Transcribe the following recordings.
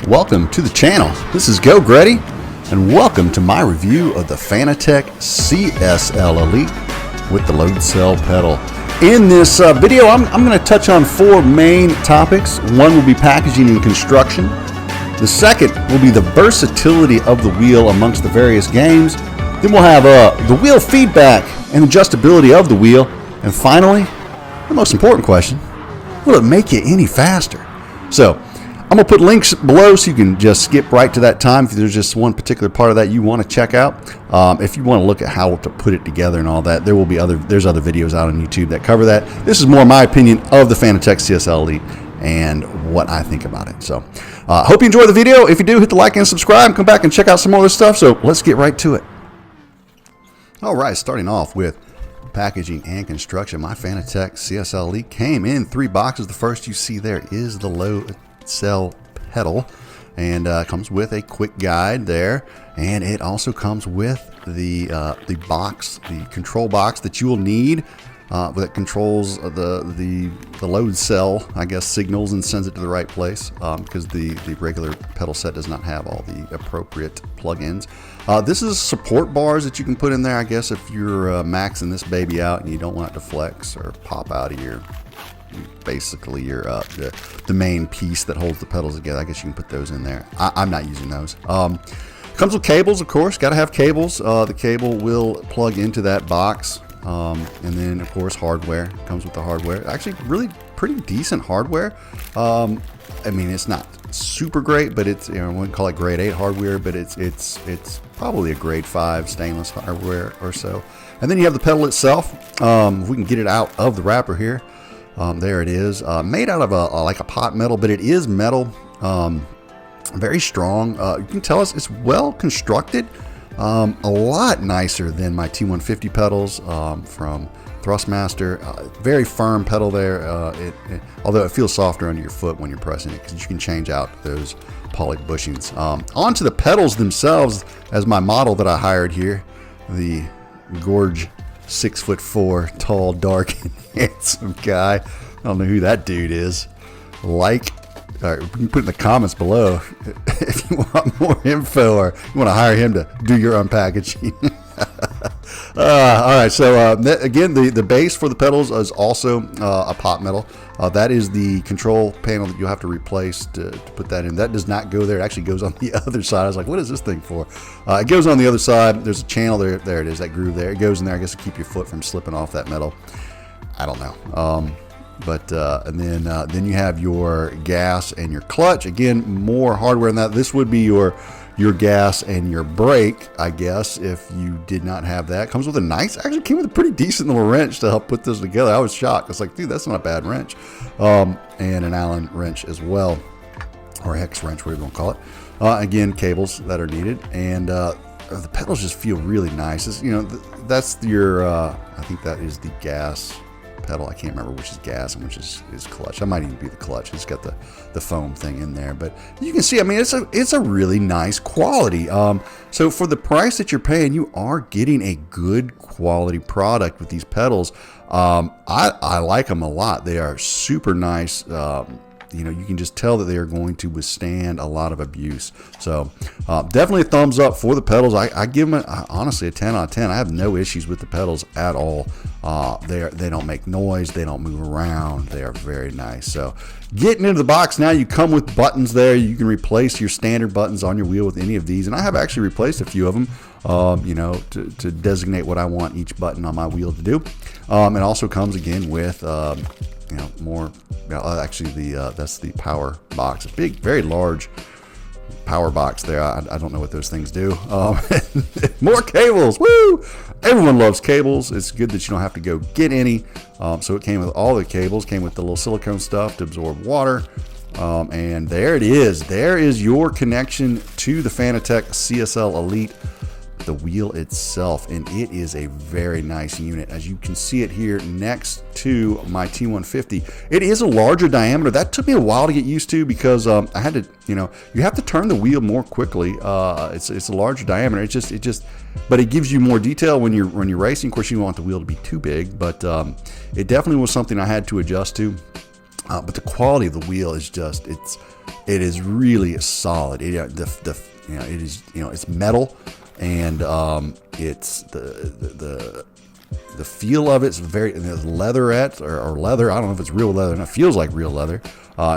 Welcome to the channel. This is Geauxgreddy, and welcome to my review of the Fanatec CSL Elite with the load cell pedal. In this video, I'm going to touch on four main topics. One will be packaging and construction. The second will be the versatility of the wheel amongst the various games. Then we'll have the wheel feedback and adjustability of the wheel. And finally, the most important question, will it make you any faster? So, I'm going to put links below so you can just skip right to that time if there's just one particular part of that you want to check out. If you want to look at how to put it together and all that, there's other videos out on YouTube that cover that. This is more my opinion of the Fanatec CSL Elite and what I think about it. So, hope you enjoy the video. If you do, hit the like and subscribe. Come back and check out some more of this stuff. So, let's get right to it. All right, starting off with packaging and construction. My Fanatec CSL Elite came in 3 boxes. The first you see there is the load cell pedal, and comes with a quick guide there, and it also comes with the box, the control box that you will need that controls the load cell, I guess, signals and sends it to the right place, because the regular pedal set does not have all the appropriate plugins. This is support bars that you can put in there, I guess, if you're maxing this baby out and you don't want it to flex or pop out of your basically the main piece that holds the pedals together. I guess you can put those in there. I'm not using those. Comes with cables, of course. Got to have cables. The cable will plug into that box, and then of course hardware comes with the hardware. Actually, really pretty decent hardware. I mean, it's not super great, but it's, I wouldn't call it grade 8 hardware, but it's probably a grade 5 stainless hardware or so. And then you have the pedal itself. If we can get it out of the wrapper here. There it is, made out of like a pot metal, but it is metal, very strong. You can tell it's well constructed, a lot nicer than my T150 pedals from Thrustmaster. Very firm pedal there, although it feels softer under your foot when you're pressing it, because you can change out those poly bushings. Onto the pedals themselves, as my model that I hired here, the Gorge 6'4", tall, dark, and handsome guy. I don't know who that dude is. All right, you can put in the comments below if you want more info or you want to hire him to do your unpackaging. All right, so again, the base for the pedals is also a pot metal. That is the control panel that you'll have to replace to put that in. That does not go there. It actually goes on the other side. I was like, what is this thing for? It goes on the other side. There's a channel there. There it is, that groove there. It goes in there, I guess, to keep your foot from slipping off that metal. I don't know. And then you have your gas and your clutch. Again, more hardware than that. This would be your gas and your brake, I guess, if you did not have that. Comes with a nice, actually came with a pretty decent little wrench to help put this together. I was shocked. I was like, dude, that's not a bad wrench. And an Allen wrench as well, or a hex wrench, whatever you want to call it. Again, cables that are needed, and the pedals just feel really nice. It's, that's your, I think that is the gas pedal. I can't remember which is gas and which is clutch. That might even be the clutch. It's got the foam thing in there, but you can see, I mean, it's a really nice quality. So for the price that you're paying, you are getting a good quality product with these pedals. I like them a lot. They are super nice. You can just tell that they are going to withstand a lot of abuse. So definitely a thumbs up for the pedals. I give them honestly a 10 out of 10. I have no issues with the pedals at all. They don't make noise. They don't move around. They are very nice. So getting into the box now, you come with buttons there. You can replace your standard buttons on your wheel with any of these. And I have actually replaced a few of them, to designate what I want each button on my wheel to do. It also comes again with more. Actually, that's the power box. A big, very large power box there. I don't know what those things do. More cables. Woo! Everyone loves cables. It's good that you don't have to go get any. So it came with all the cables. Came with the little silicone stuff to absorb water. And there it is. There is your connection to the Fanatec CSL Elite, the wheel itself, and it is a very nice unit. As you can see it here next to my T150, it is a larger diameter. That took me a while to get used to, because I had to, you have to turn the wheel more quickly. It's a larger diameter. But it gives you more detail when you're racing. Of course, you don't want the wheel to be too big, but it definitely was something I had to adjust to. but the quality of the wheel is just, it is really solid. It is, it's metal, and it's the feel of it's very, there's leatherette or leather. I don't know if it's real leather, and it feels like real leather,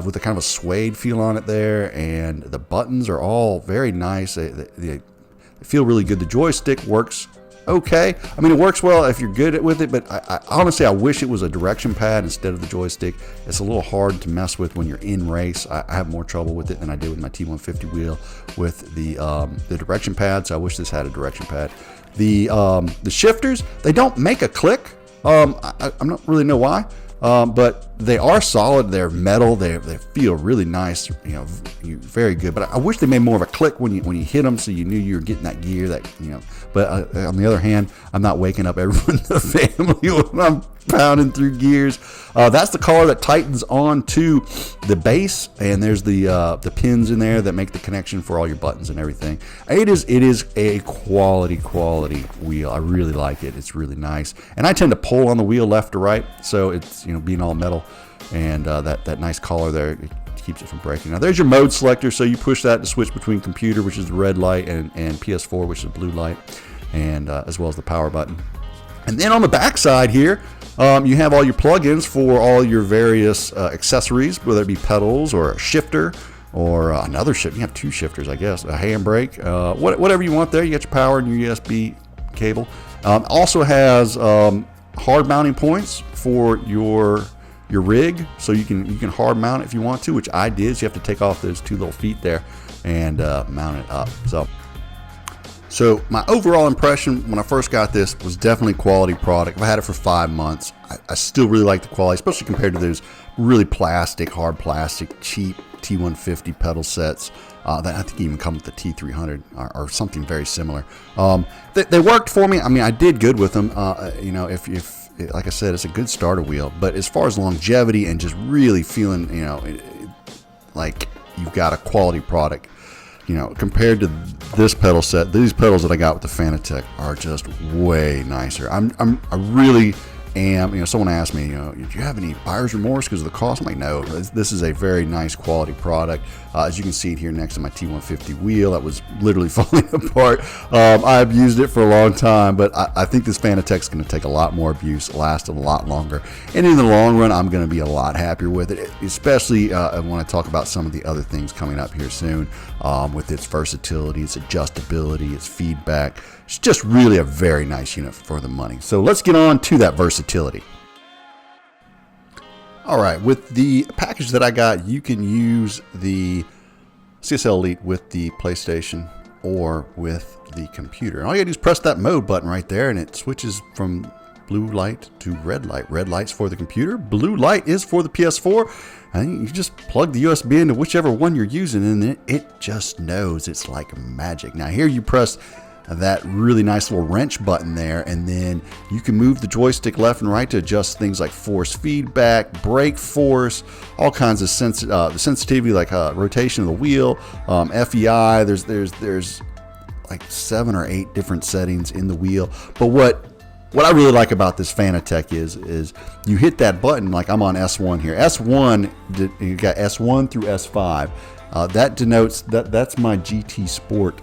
with a kind of a suede feel on it there. And the buttons are all very nice. They feel really good. The joystick works okay. I mean, it works well if you're good with it, but I honestly, I wish it was a direction pad instead of the joystick. It's a little hard to mess with when you're in race. I have more trouble with it than I did with my T150 wheel with the direction pad, so I wish this had a direction pad. The shifters, they don't make a click. I'm not really know why, but they are solid. They're metal. They feel really nice. Very good. But I wish they made more of a click when you hit them, so you knew you were getting that gear. But on the other hand, I'm not waking up everyone in the family when I'm pounding through gears. That's the collar that tightens onto the base, and there's the pins in there that make the connection for all your buttons and everything. It is a quality wheel. I really like it. It's really nice, and I tend to pull on the wheel left to right, so it's being all metal, and that nice collar there, it keeps it from breaking. Now there's your mode selector, so you push that to switch between computer, which is the red light, and PS4, which is the blue light, and as well as the power button. And then on the back side here, you have all your plugins for all your various accessories, whether it be pedals or a shifter or another shift. You have two shifters, I guess, a handbrake, whatever you want there. You got your power and your USB cable. Also has hard mounting points for your rig, so you can hard mount it if you want to, which I did. So you have to take off those two little feet there and mount it up. So my overall impression when I first got this was definitely quality product. I've had it for 5 months. I still really like the quality, especially compared to those really hard plastic, cheap T150 pedal sets that I think even come with the T300 or something very similar. They worked for me. I mean, I did good with them. If like I said, it's a good starter wheel. But as far as longevity and just really feeling, like you've got a quality product, compared to this pedal set, these pedals that I got with the Fanatec are just way nicer. I really am. Someone asked me, do you have any buyer's remorse because of the cost? I'm like, no. This is a very nice quality product. As you can see it here next to my T150 wheel, that was literally falling apart. I've used it for a long time, but I think this Fanatec's going to take a lot more abuse, last a lot longer, and in the long run, I'm going to be a lot happier with it. Especially I want to talk about some of the other things coming up here soon, with its versatility, its adjustability, its feedback. It's just really a very nice unit for the money. So let's get on to that versatility. All right, with the package that I got, you can use the CSL Elite with the PlayStation or with the computer. And all you gotta do is press that mode button right there, and it switches from blue light to red light. Red light's for the computer, blue light is for the PS4. And you just plug the USB into whichever one you're using, and it just knows. It's like magic. Now here you press that really nice little wrench button there, and then you can move the joystick left and right to adjust things like force feedback, brake force, all kinds of sensitivity, like rotation of the wheel, FEI. There's like 7 or 8 different settings in the wheel. But what I really like about this Fanatec is you hit that button, like I'm on S1 here. S1, you got S1 through S5. That denotes that's my GT Sport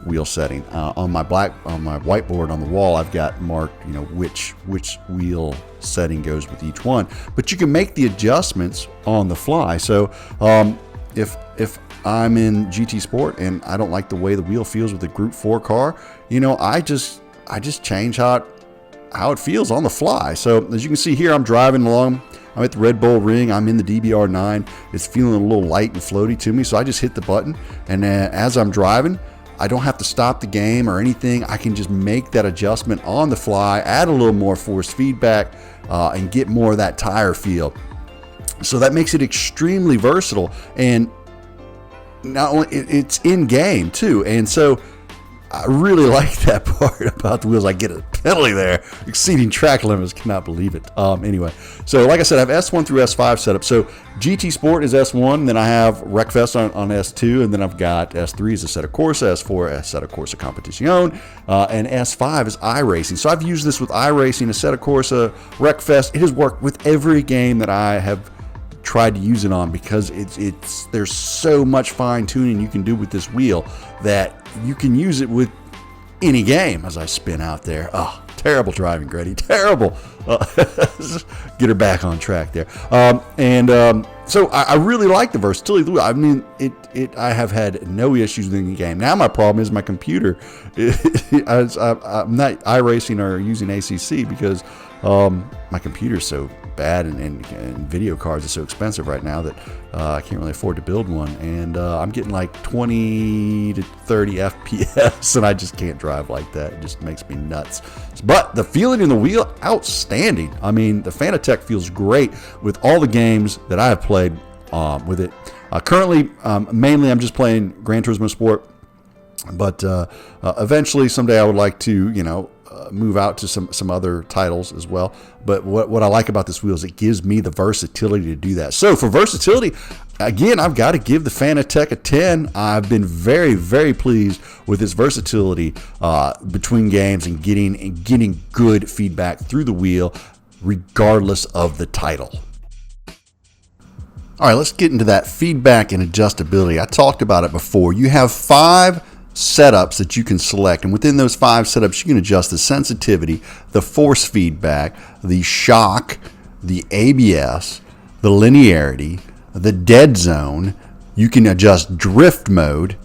wheel setting. On my whiteboard on the wall, I've got marked, which wheel setting goes with each one. But you can make the adjustments on the fly. So if I'm in GT Sport and I don't like the way the wheel feels with the Group 4 car, I just change how it feels on the fly. So as you can see here, I'm driving along. I'm at the Red Bull Ring. I'm in the DBR9. It's feeling a little light and floaty to me. So I just hit the button, and as I'm driving, I don't have to stop the game or anything. I can just make that adjustment on the fly, add a little more force feedback, and get more of that tire feel. So that makes it extremely versatile, and not only it's in game too. And so I really like that part about the wheels. I get a penalty there, exceeding track limits. Cannot believe it. Anyway, so like I said, I have S1 through S5 set up. So GT Sport is S1, then I have Wreckfest on S2, and then I've got S3 is Assetto Corsa, S4 Assetto Corsa Competizione, and S5 is iRacing. So I've used this with iRacing, Assetto Corsa, Wreckfest. It has worked with every game that I have tried to use it on, because there's so much fine tuning you can do with this wheel that you can use it with any game. As I spin out there, oh, terrible driving, Grady, terrible. Get her back on track there. So I really like the versatility of the wheel. I mean, I have had no issues in the game. Now my problem is my computer. I'm not iRacing or using ACC because my computer's so bad, and video cards are so expensive right now that I can't really afford to build one. And I'm getting like 20 to 30 FPS, and I just can't drive like that. It just makes me nuts. But the feeling in the wheel, outstanding. I mean, the Fanatec feels great with all the games that I have played with it. Currently, mainly I'm just playing Gran Turismo Sport, but eventually someday I would like to, move out to some other titles as well. But what I like about this wheel is it gives me the versatility to do that. So for versatility, again, I've got to give the Fanatec a 10. I've been very, very pleased with its versatility between games and getting good feedback through the wheel, regardless of the title. All right, let's get into that feedback and adjustability. I talked about it before. You have 5 setups that you can select, and within those 5 setups you can adjust the sensitivity, the force feedback, the shock, the ABS, the linearity, the dead zone. You can adjust drift mode.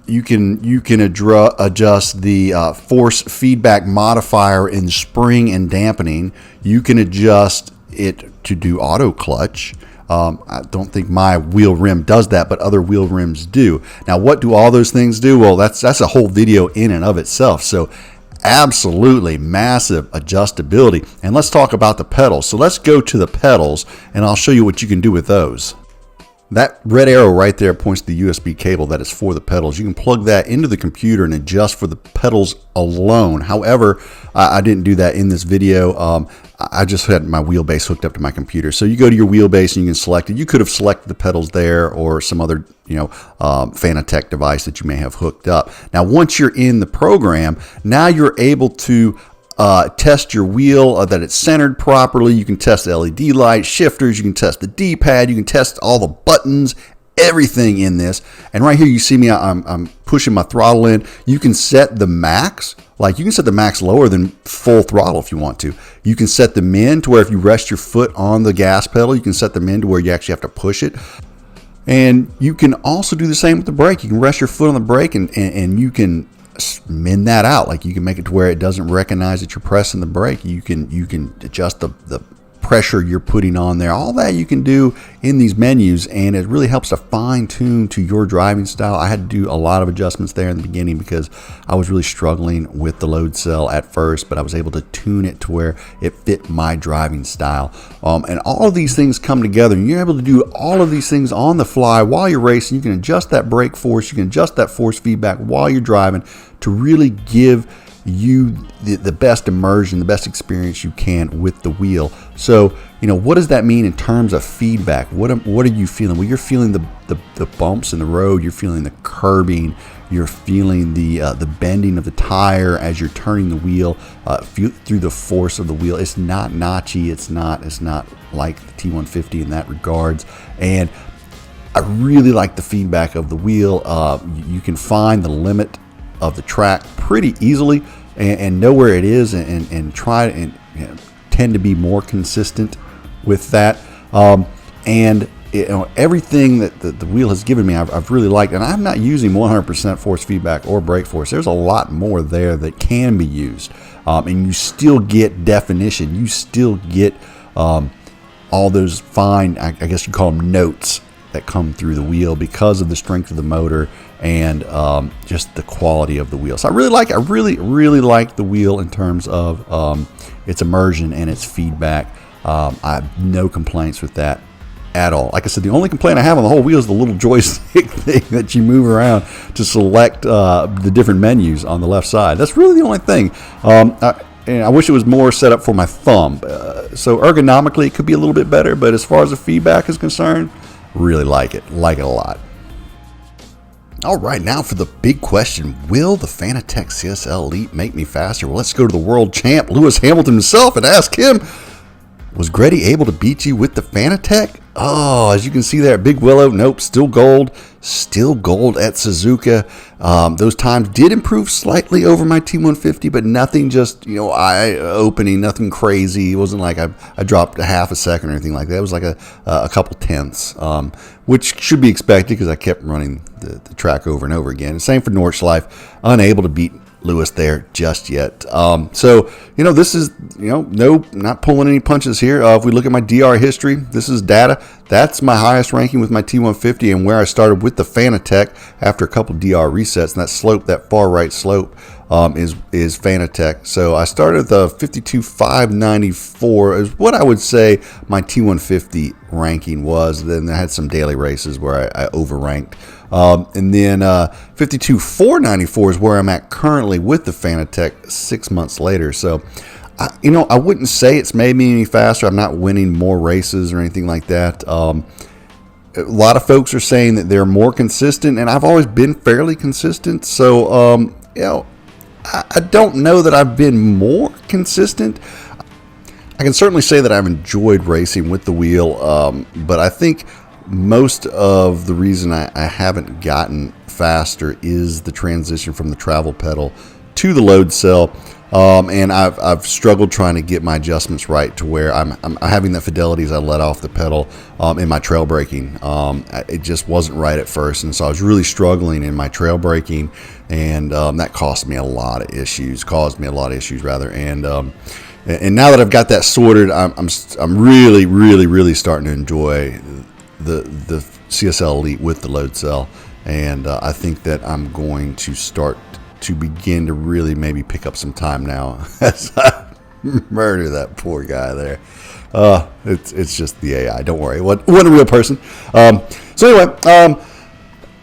You can adjust the force feedback modifier in spring and dampening. You can adjust it to do auto clutch. I don't think my wheel rim does that, but other wheel rims do. Now, what do all those things do? Well, that's a whole video in and of itself. So absolutely massive adjustability. And let's talk about the pedals. So let's go to the pedals, and I'll show you what you can do with those. That red arrow right there points to the USB cable that is for the pedals. You can plug that into the computer and adjust for the pedals alone. However, I didn't do that in this video. I just had my wheelbase hooked up to my computer. So you go to your wheelbase and you can select it. You could have selected the pedals there, or some other Fanatec device that you may have hooked up. Now, once you're in the program, now you're able to test your wheel, that it's centered properly. You can test the LED light, shifters, you can test the D-pad, you can test all the buttons, everything in this. And right here you see me, I'm pushing my throttle in. You can set the max, like you can set the max lower than full throttle if you want to. You can set them in to where if you rest your foot on the gas pedal, you can set them in to where you actually have to push it. And you can also do the same with the brake. You can rest your foot on the brake, and you can mend that out. Like you can make it to where it doesn't recognize that you're pressing the brake. You can adjust the pressure you're putting on there. All that you can do in these menus, and it really helps to fine tune to your driving style. I had to do a lot of adjustments there in the beginning because I was really struggling with the load cell at first, but I was able to tune it to where it fit my driving style. And all of these things come together, and you're able to do all of these things on the fly while you're racing. You can adjust that brake force, you can adjust that force feedback while you're driving to really give you the best immersion, the best experience you can with the wheel. So, what does that mean in terms of feedback? What are you feeling? Well, you're feeling the bumps in the road. You're feeling the curbing. You're feeling the bending of the tire as you're turning the wheel through the force of the wheel. It's not notchy. It's not like the T150 in that regards. And I really like the feedback of the wheel. You can find the limit of the track pretty easily and know where it is, and try and tend to be more consistent with that. And everything that the wheel has given me, I've really liked. And I'm not using 100% force feedback or brake force. There's a lot more there that can be used, and you still get definition. You still get all those fine, I guess you call them notes, that come through the wheel because of the strength of the motor and just the quality of the wheel. So I really like the wheel in terms of its immersion and its feedback. I have no complaints with that at all. Like I said, the only complaint I have on the whole wheel is the little joystick thing that you move around to select the different menus on the left side. That's really the only thing. And I wish it was more set up for my thumb. So ergonomically, it could be a little bit better, but as far as the feedback is concerned, really like it a lot. All right, now for the big question: will the Fanatec CSL Elite make me faster? Well, let's go to the world champ, Lewis Hamilton himself, and ask him, Was Greddy able to beat you with the Fanatec? Oh, as you can see there, Big Willow, nope, still gold at Suzuka. Those times did improve slightly over my T150, but nothing just, eye-opening, nothing crazy. It wasn't like I dropped a half a second or anything like that. It was like a couple tenths, which should be expected because I kept running the track over and over again. Same for Nordschleife, unable to beat Lewis there just yet. So, this is, not pulling any punches here. If we look at my DR history, this is data. That's my highest ranking with my T150 and where I started with the Fanatec after a couple DR resets. And that slope, that far right slope, is Fanatec. So I started the 52,594 is what I would say my T150 ranking was. Then I had some daily races where I overranked. And then 52,494 is where I'm at currently with the Fanatec 6 months later. So, I wouldn't say it's made me any faster. I'm not winning more races or anything like that. A lot of folks are saying that they're more consistent, and I've always been fairly consistent. So, I don't know that I've been more consistent. I can certainly say that I've enjoyed racing with the wheel, but I think most of the reason I haven't gotten faster is the transition from the travel pedal to the load cell. And I've struggled trying to get my adjustments right to where I'm having that fidelity as I let off the pedal in my trail braking. It just wasn't right at first, and so I was really struggling in my trail braking, and that caused me a lot of issues. And now that I've got that sorted, I'm really starting to enjoy the CSL Elite with the load cell, and I think that I'm going to start to begin to really maybe pick up some time now as I murder that poor guy there. It's just the AI. Don't worry, wasn't a real person. So anyway,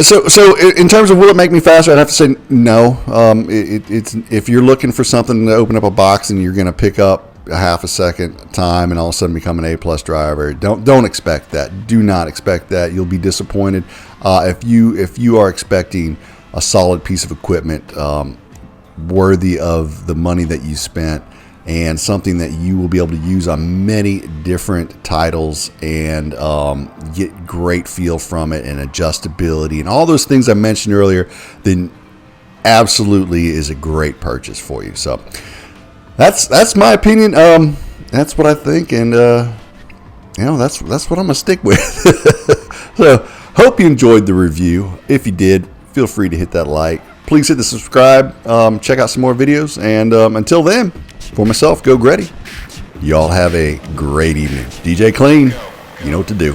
so in terms of will it make me faster, I'd have to say no. It's if you're looking for something to open up a box and you're going to pick up a half a second time and all of a sudden become an A+ driver, don't expect that. Do not expect that. You'll be disappointed if you are expecting a solid piece of equipment worthy of the money that you spent and something that you will be able to use on many different titles and get great feel from it and adjustability and all those things I mentioned earlier, then absolutely is a great purchase for you. So that's my opinion. That's what I think, and that's what I'm gonna stick with. So hope you enjoyed the review. If you did, feel free to hit that like. Please hit the subscribe. Check out some more videos. And until then, for myself, Geauxgreddy, y'all have a great evening. DJcLean, you know what to do.